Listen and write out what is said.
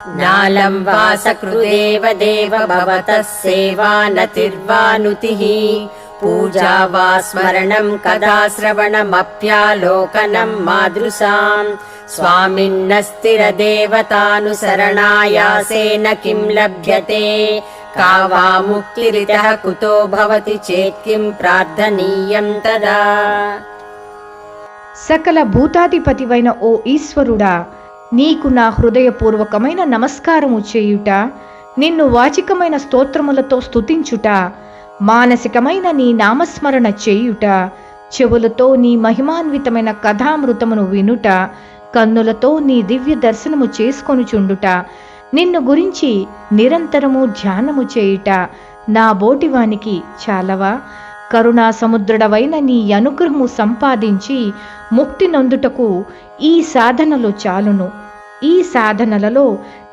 नालं वासकृदेव देव भवतः सेवानतिर्वानुतिः पूजा वा स्मरणं कदा श्रवणमप्यालोकनं मादृशाम् स्वामिन्नस्तिरदेवतानुसरणायासेन किं लभ्यते का वा मुक्तिरितः कुतो भवति चेत् किं प्रार्थनीयं तदा। సకల భూతాధిపతివైన ఓ ఈశ్వరుడా, నీకు నా హృదయపూర్వకమైన నమస్కారము చేయుట, నిన్ను వాచికమైన స్తోత్రములతో స్తుతించుట, మానసికమైన నీ నామస్మరణ చేయుట, చెవులతో నీ మహిమాన్వితమైన కథామృతమును వినుట, కన్నులతో నీ దివ్య దర్శనము చేసుకొనుచుండుట, నిన్ను గురించి నిరంతరము ధ్యానము చేయుట నా బోటివానికి చాలవా? కరుణా సముద్రుడవైన నీ అనుగ్రహము సంపాదించి ముక్తి నొందుటకు ఈ సాధనలు చాలును. ఈ సాధనలలో